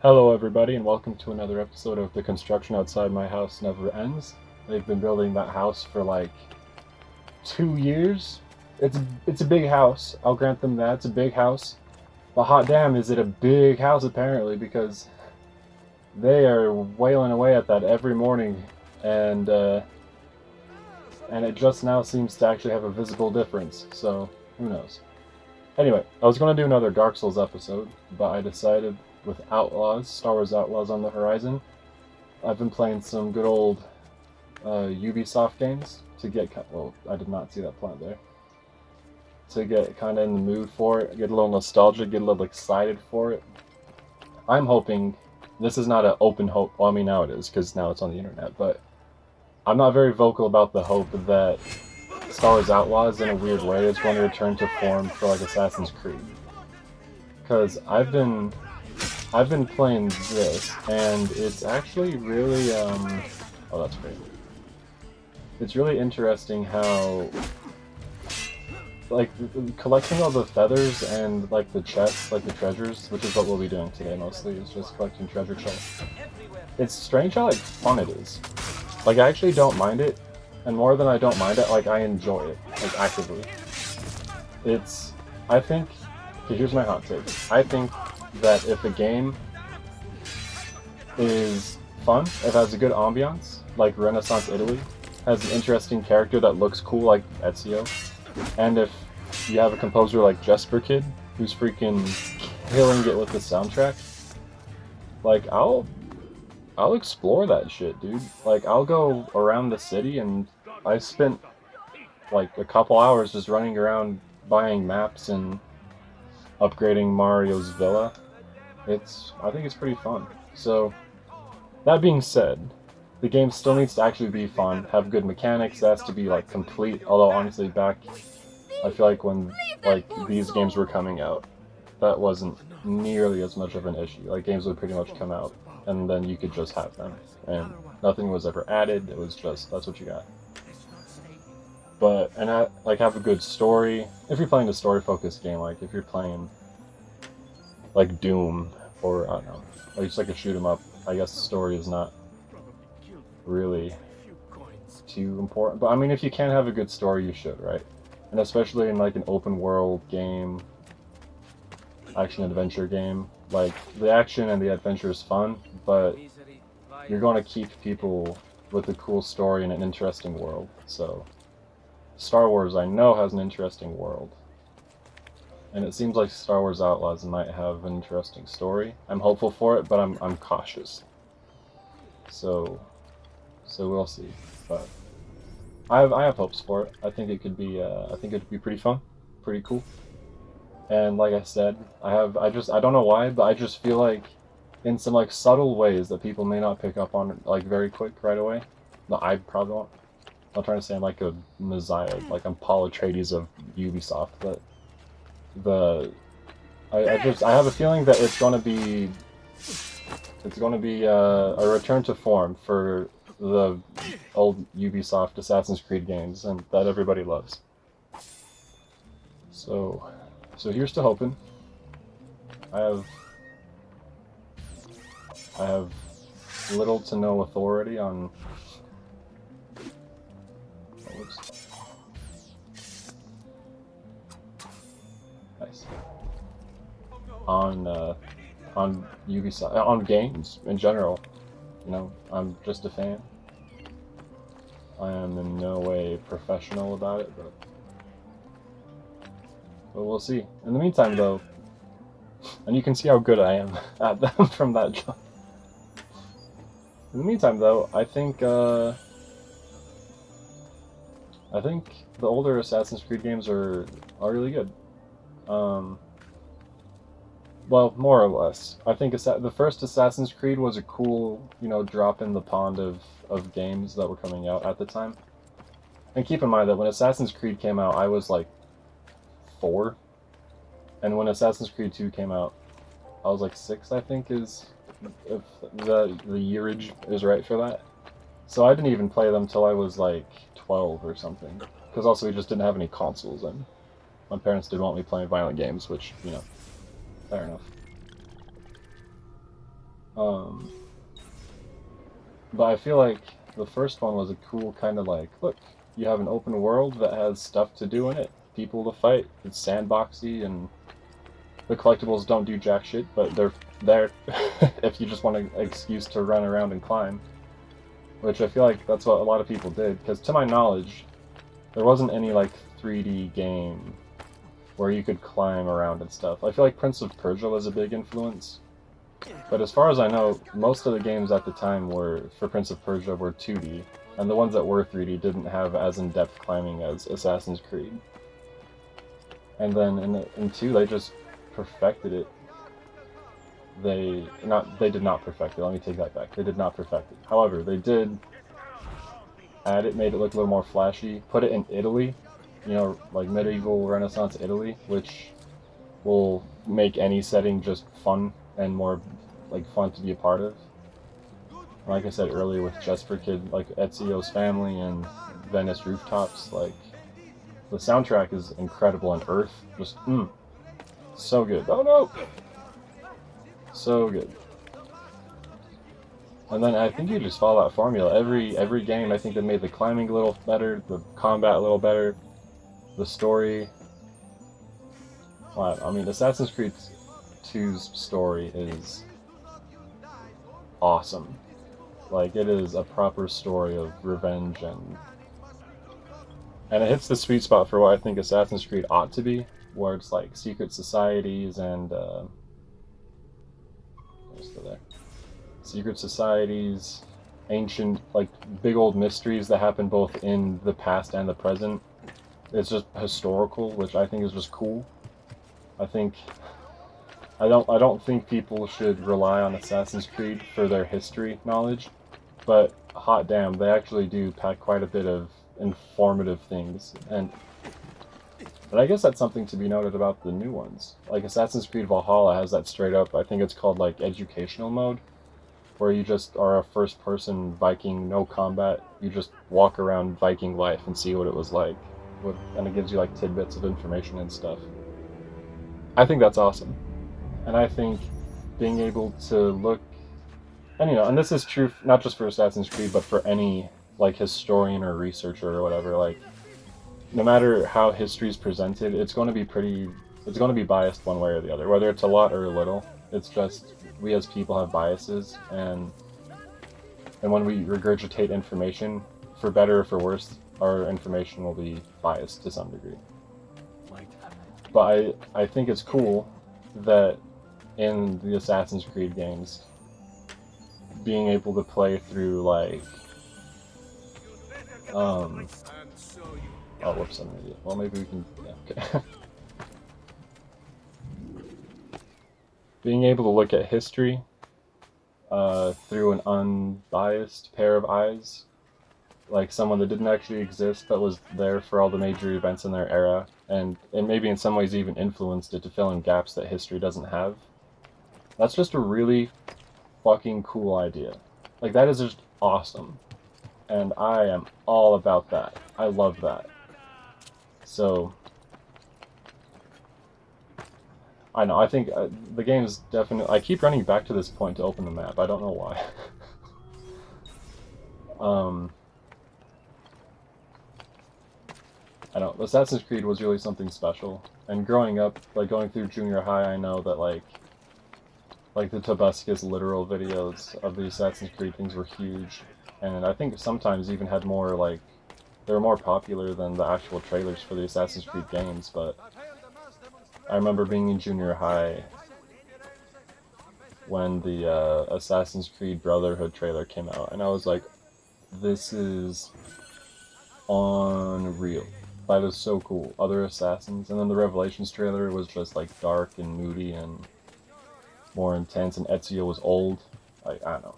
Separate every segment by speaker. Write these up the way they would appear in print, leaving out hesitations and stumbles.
Speaker 1: Hello everybody and welcome to another episode of The Construction Outside My House Never Ends. They've been building that house for like 2 years. It's a big house, I'll grant them that, it's a big house. But hot damn is it a big house apparently, because they are wailing away at that every morning and it just now seems to actually have a visible difference, so who knows. Anyway, I was going to do another Dark Souls episode, but I decided with Outlaws, Star Wars Outlaws on the horizon, I've been playing some good old Ubisoft games to get, well, I did not see that plant there, to get kind of in the mood for it, get a little nostalgic, get a little excited for it. I'm hoping, this is not an open hope, well I mean now it is, because now it's on the internet, but I'm not very vocal about the hope that Star Wars Outlaws, in a weird way, is going to return to form for like Assassin's Creed. Because I've been playing this, and it's actually really, oh that's great. It's really interesting how, like, collecting all the feathers and, like, the chests, like the treasures, which is what we'll be doing today mostly, is just collecting treasure chests. It's strange how, like, fun it is. Like, I actually don't mind it, and more than I don't mind it, like, I enjoy it, like, actively. I think, okay, here's my hot take. I think that if a game is fun, it has a good ambiance, like Renaissance Italy, has an interesting character that looks cool like Ezio, and if you have a composer like Jesper Kid, who's freaking killing it with the soundtrack, like, I'll explore that shit, dude. Like, I'll go around the city, and I spent like a couple hours just running around buying maps and upgrading Mario's villa. I think it's pretty fun. So, that being said, the game still needs to actually be fun, have good mechanics, that has to be like complete, although honestly back, I feel like when like these games were coming out, that wasn't nearly as much of an issue. Like, games would pretty much come out, and then you could just have them, and nothing was ever added, it was just, that's what you got. But, and like, have a good story. If you're playing a story-focused game, like if you're playing like Doom, or I don't know, like just like a shoot 'em up, I guess the story is not really too important. But I mean, if you can have a good story, you should, right? And especially in like an open world game, action adventure game, like the action and the adventure is fun, but you're going to keep people with a cool story and an interesting world. So Star Wars, I know, has an interesting world, and it seems like Star Wars Outlaws might have an interesting story. I'm hopeful for it, but I'm cautious. So we'll see. But I have hopes for it. I think it could be pretty fun, pretty cool. And like I said, I don't know why, but I just feel like in some like subtle ways that people may not pick up on like very quick right away. No, I probably won't. I'm not trying to say I'm like a messiah, like I'm Paul Atreides of Ubisoft, but I have a feeling that it's gonna be a return to form for the old Ubisoft Assassin's Creed games, and that everybody loves. So here's to hoping. I have little to no authority on. Oops. Nice. On Ubisoft, on games in general. You know, I'm just a fan. I am in no way professional about it, but we'll see. In the meantime, though, and you can see how good I am at them from that job. In the meantime, though, I think the older Assassin's Creed games are really good. Well, more or less. I think the first Assassin's Creed was a cool, you know, drop in the pond of games that were coming out at the time. And keep in mind that when Assassin's Creed came out, I was like 4. And when Assassin's Creed 2 came out, I was like 6, I think, if the yearage is right for that. So I didn't even play them till I was like 12 or something. Because also we just didn't have any consoles, and my parents didn't want me playing violent games, which, you know, fair enough. Um, but I feel like the first one was a cool kind of like, look, you have an open world that has stuff to do in it, people to fight. It's sandboxy, and the collectibles don't do jack shit, but they're there if you just want an excuse to run around and climb. Which I feel like that's what a lot of people did, because to my knowledge, there wasn't any like 3D game where you could climb around and stuff. I feel like Prince of Persia was a big influence, but as far as I know, most of the games at the time were for Prince of Persia were 2D, and the ones that were 3D didn't have as in-depth climbing as Assassin's Creed. And then in 2, they just perfected it. They did not perfect it. Let me take that back. They did not perfect it. However, they did add it, made it look a little more flashy. Put it in Italy, you know, like medieval Renaissance Italy, which will make any setting just fun and more like fun to be a part of. Like I said earlier, with Jesper Kid, like Ezio's Family and Venice Rooftops, like the soundtrack is incredible, and Earth just so good. Oh no, so good. And then I think you just follow that formula. Every game, I think they made the climbing a little better, the combat a little better, the story. Well, I mean, Assassin's Creed 2's story is awesome. Like, it is a proper story of revenge, and it hits the sweet spot for what I think Assassin's Creed ought to be, where it's like secret societies and still there. Secret societies, ancient, like, big old mysteries that happen both in the past and the present. It's just historical, which I think is just cool. I don't think people should rely on Assassin's Creed for their history knowledge, but hot damn, they actually do pack quite a bit of informative things, and I guess that's something to be noted about the new ones. Like Assassin's Creed Valhalla has that straight up, I think it's called like educational mode, where you just are a first-person Viking, no combat. You just walk around Viking life and see what it was like, and it gives you like tidbits of information and stuff. I think that's awesome, and I think being able to look, and and this is true not just for Assassin's Creed, but for any like historian or researcher or whatever. Like, no matter how history is presented, it's going to be biased one way or the other, whether it's a lot or a little. It's just we as people have biases, and when we regurgitate information, for better or for worse, our information will be biased to some degree. But I think it's cool that in the Assassin's Creed games, being able to play through like oh whoops, I'm an idiot. Well, maybe we can, yeah, okay. Being able to look at history through an unbiased pair of eyes, like someone that didn't actually exist but was there for all the major events in their era, and maybe in some ways even influenced it to fill in gaps that history doesn't have. That's just a really fucking cool idea. Like, that is just awesome. And I am all about that. I love that. So, I know, I think the game is definitely... I keep running back to this point to open the map. I don't know why. I don't know. Assassin's Creed was really something special. And growing up, like going through junior high, I know that like the Tobuscus literal videos of the Assassin's Creed things were huge. And I think sometimes even had more like... They were more popular than the actual trailers for the Assassin's Creed games, but I remember being in junior high when the Assassin's Creed Brotherhood trailer came out, and I was like, this is unreal. That is so cool. Other Assassins. And then the Revelations trailer was just like dark and moody and more intense, and Ezio was old. I don't know.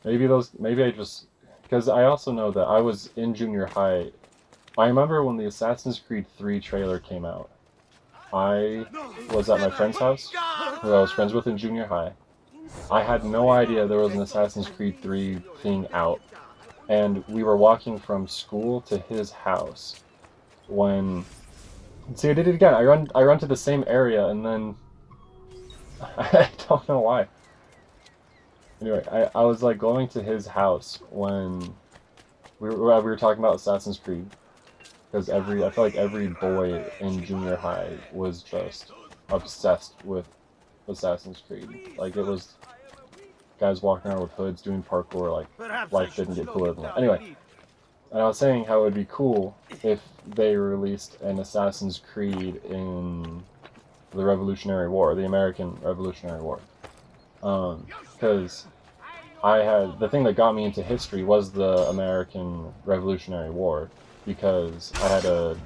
Speaker 1: Maybe I just... Because I also know that I was in junior high. I remember when the Assassin's Creed 3 trailer came out. I was at my friend's house, who I was friends with in junior high. I had no idea there was an Assassin's Creed 3 thing out. And we were walking from school to his house when... See, I did it again. I run to the same area, and then I don't know why. Anyway, I was like going to his house when we were talking about Assassin's Creed, because I feel like every boy in junior high was just obsessed with Assassin's Creed. Like it was guys walking around with hoods doing parkour. Like life didn't get cooler than that. Anyway, and I was saying how it would be cool if they released an Assassin's Creed in the Revolutionary War, the American Revolutionary War. Because the thing that got me into history was the American Revolutionary War, because I had a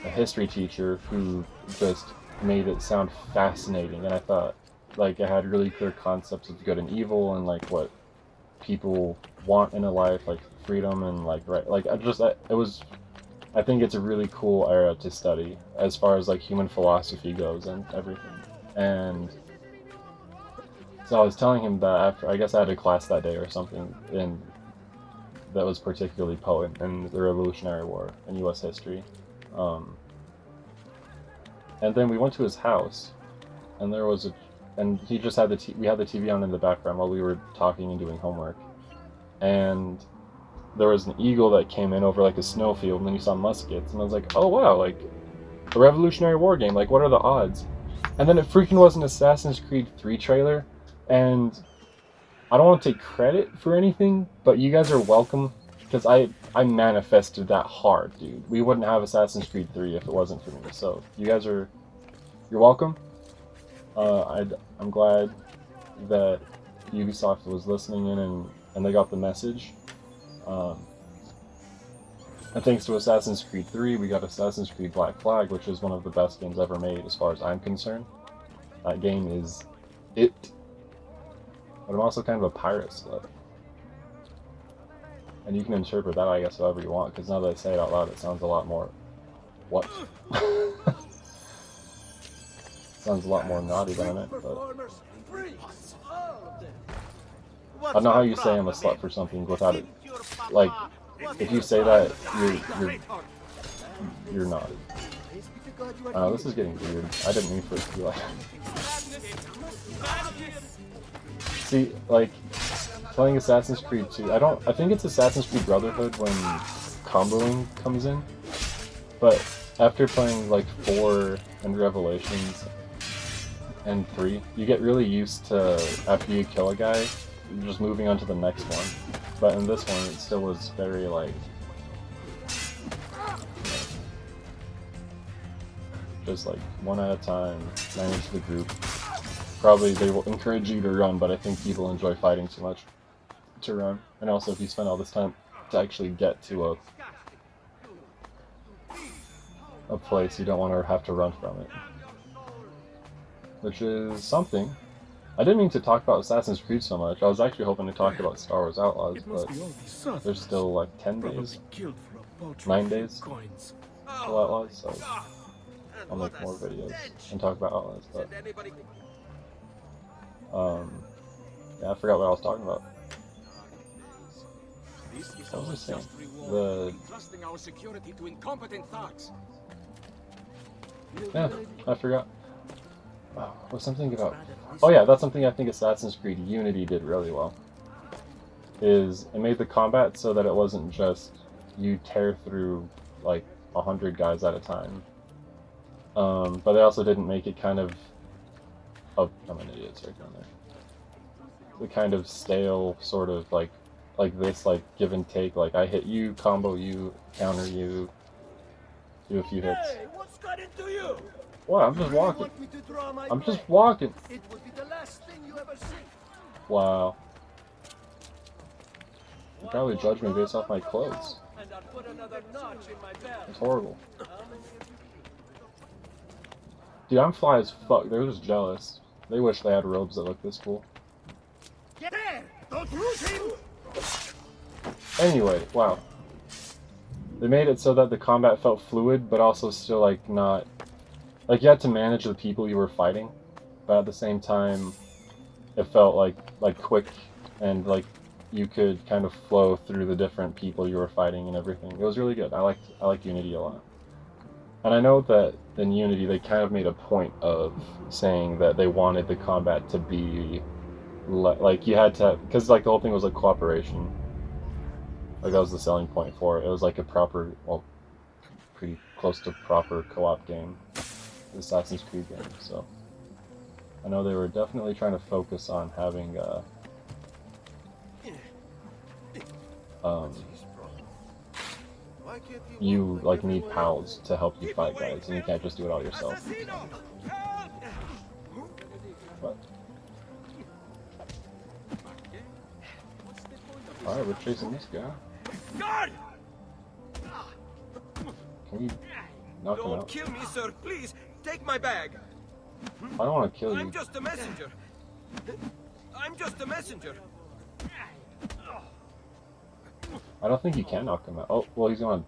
Speaker 1: history teacher who just made it sound fascinating, and I thought like it had really clear concepts of good and evil and like what people want in a life, like freedom and like right, like I think it's a really cool era to study as far as like human philosophy goes and everything. And so I was telling him that after, I guess I had a class that day or something in that was particularly potent in the Revolutionary War and U.S. history. And then we went to his house, and and he just had we had the TV on in the background while we were talking and doing homework. And there was an eagle that came in over like a snowfield, and then you saw muskets, and I was like, oh wow, like a Revolutionary War game, like what are the odds? And then it freaking was an Assassin's Creed 3 trailer, and I don't want to take credit for anything, but you guys are welcome, because I manifested that hard, dude. We wouldn't have Assassin's Creed 3 if it wasn't for me, so you're welcome. I'm glad that Ubisoft was listening in and they got the message. And thanks to Assassin's Creed 3, we got Assassin's Creed Black Flag, which is one of the best games ever made as far as I'm concerned. That game is it. But I'm also kind of a pirate slut. And you can interpret that, I guess, however you want, because now that I say it out loud, it sounds a lot more... What? Sounds a lot more naughty than I meant, but... I don't know how you say I'm a slut for something without it. Like, if you say that, you're naughty. This is getting weird. I didn't mean for it to be like... See, like, playing Assassin's Creed 2, I think it's Assassin's Creed Brotherhood when comboing comes in, but after playing like 4 and Revelations and 3, you get really used to, after you kill a guy, just moving on to the next one. But in this one, it still was very like, just like one at a time, manage the group. Probably they will encourage you to run, but I think people enjoy fighting too much to run. And also, if you spend all this time to actually get to a place, you don't want to have to run from it. Which is something. I didn't mean to talk about Assassin's Creed so much. I was actually hoping to talk about Star Wars Outlaws, but there's still like 10 days, 9 days till Outlaws, so I'll make more videos and talk about Outlaws, but yeah, I forgot what I was talking about. What was I saying? Yeah, I forgot. Was something about... Oh yeah, that's something I think Assassin's Creed Unity did really well. Is it made the combat so that it wasn't just you tear through like 100 guys at a time. But they also didn't make it kind of... Oh, I'm an idiot, it's right down there. The kind of stale sort of like this, like give and take, like I hit you, combo you, counter you, do a few hits.
Speaker 2: Hey, what's got into you?
Speaker 1: What? I'm just walking. I'm just walking.
Speaker 2: It would be the last thing you ever see.
Speaker 1: Wow. You probably judge me based off my clothes. It's horrible. Dude, I'm fly as fuck. They're just jealous. They wish they had robes that look this cool.
Speaker 2: Get there! Don't lose him!
Speaker 1: Anyway, wow. They made it so that the combat felt fluid, but also still like not... Like you had to manage the people you were fighting, but at the same time, it felt like quick and like you could kind of flow through the different people you were fighting and everything. It was really good. I liked Unity a lot. And I know that in Unity they kind of made a point of saying that they wanted the combat to be like you had to, because like the whole thing was like cooperation. Like that was the selling point for it. It was like a proper, well, pretty close to proper co-op game, Assassin's Creed game. So I know they were definitely trying to focus on having you like need pals to help you fight guys, and you can't just do it all yourself. So. But all right, we're chasing this guy. Can we knock him out?
Speaker 3: Don't kill me, sir. Please take my bag.
Speaker 1: I don't want to kill you.
Speaker 3: I'm just a messenger. I'm just a messenger.
Speaker 1: I don't think you can knock him out. Oh, well, he's going.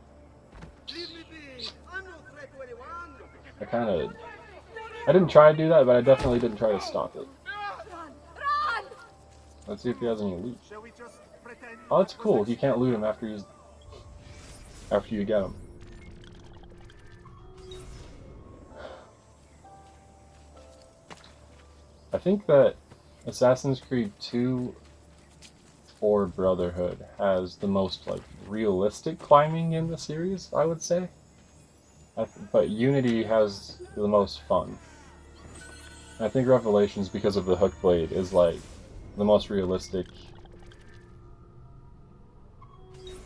Speaker 1: I didn't try to do that, but I definitely didn't try to stop it. Let's see if he has any loot. Oh, that's cool. You can't loot him after you get him. I think that Assassin's Creed 2 or Brotherhood has the most like realistic climbing in the series, I would say. But Unity has the most fun. I think Revelations, because of the hook blade, is like the most realistic.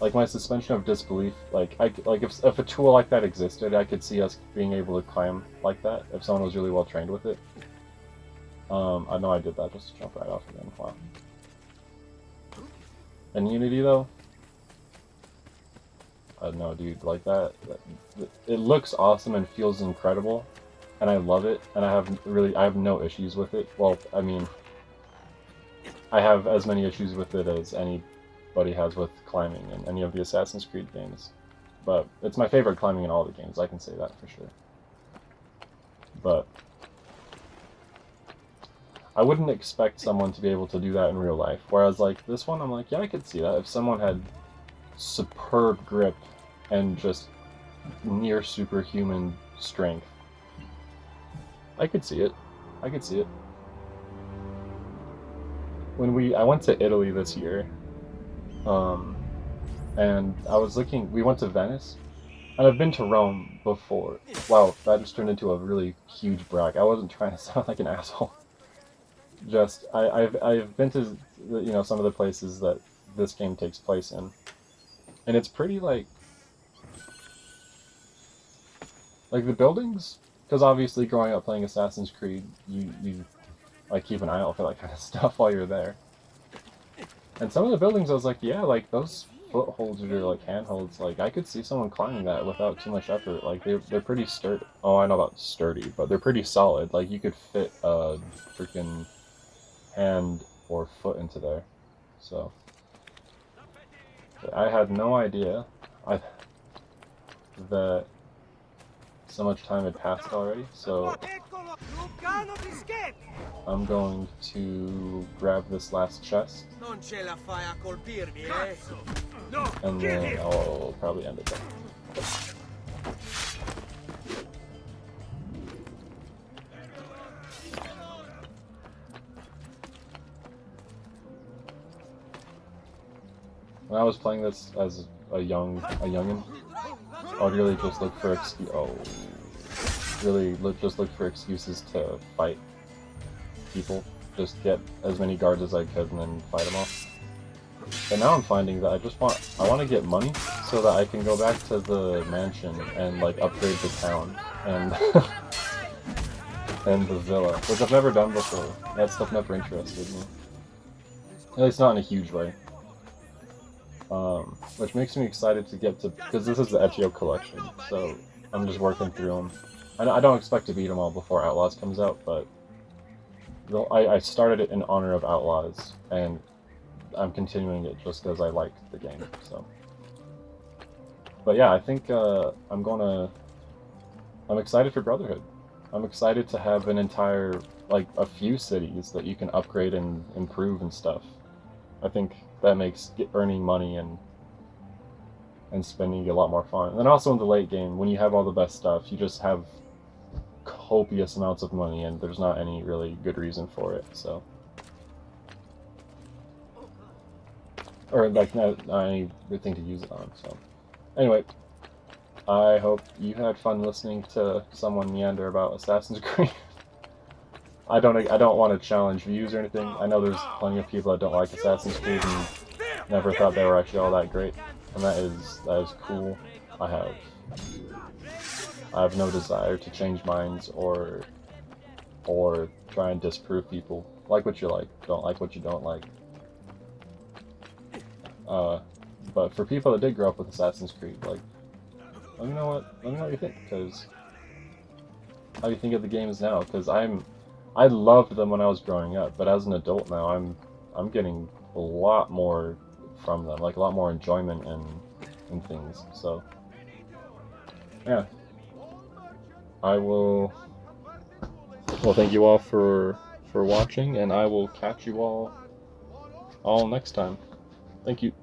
Speaker 1: Like my suspension of disbelief, like if a tool like that existed, I could see us being able to climb like that if someone was really well trained with it. I know I did that just to jump right off again. Wow. And Unity though, I don't know, dude, like that, it looks awesome and feels incredible, and I love it, and I have no issues with it. Well, I mean, I have as many issues with it as anybody has with climbing in any of the Assassin's Creed games, but it's my favorite climbing in all the games, I can say that for sure. But I wouldn't expect someone to be able to do that in real life, whereas like this one, I'm like, yeah, I could see that if someone had superb grip and just near superhuman strength. I could see it. I could see it. I went to Italy this year, and I was looking, we went to Venice, and I've been to Rome before. Wow, that just turned into a really huge brag. I wasn't trying to sound like an asshole. Just, I've been to, some of the places that this game takes place in. And it's pretty like the buildings, because obviously growing up playing Assassin's Creed, you like keep an eye out for that kind of stuff while you're there. And some of the buildings, I was like, yeah, like those footholds or like handholds, like I could see someone climbing that without too much effort. Like they're pretty sturdy. Oh, I know about sturdy, but they're pretty solid. Like you could fit a freaking hand or foot into there. So I had no idea that so much time had passed already, so I'm going to grab this last chest, and then I'll probably end it there. When I was playing this as a youngin, I would really just look for excuses to fight people. Just get as many guards as I could and then fight them all. But now I'm finding that I want to get money so that I can go back to the mansion and like upgrade the town and and the villa, which I've never done before. That stuff never interested me. At least not in a huge way. Which makes me excited to get to, because this is the Ezio collection, so I'm just working through them. I don't expect to beat them all before Outlaws comes out, but I started it in honor of Outlaws, and I'm continuing it just because I liked the game. So, but yeah, I think I'm excited for Brotherhood. I'm excited to have an entire, like, a few cities that you can upgrade and improve and stuff. I think that makes earning money and and spending a lot more fun. And also in the late game, when you have all the best stuff, you just have copious amounts of money, and there's not any really good reason for it. So, or like not any good thing to use it on. So, anyway, I hope you had fun listening to someone meander about Assassin's Creed. I don't want to challenge views or anything. I know there's plenty of people that don't like Assassin's Creed and never thought they were actually all that great, and that is cool. I have no desire to change minds or try and disprove people. Like what you like, don't like what you don't like. But for people that did grow up with Assassin's Creed, like, let me know what you think, because how you think of the games now, because I loved them when I was growing up, but as an adult now, I'm getting a lot more from them, like a lot more enjoyment in things. So yeah, I will. Well, thank you all for watching, and I will catch you all next time. Thank you.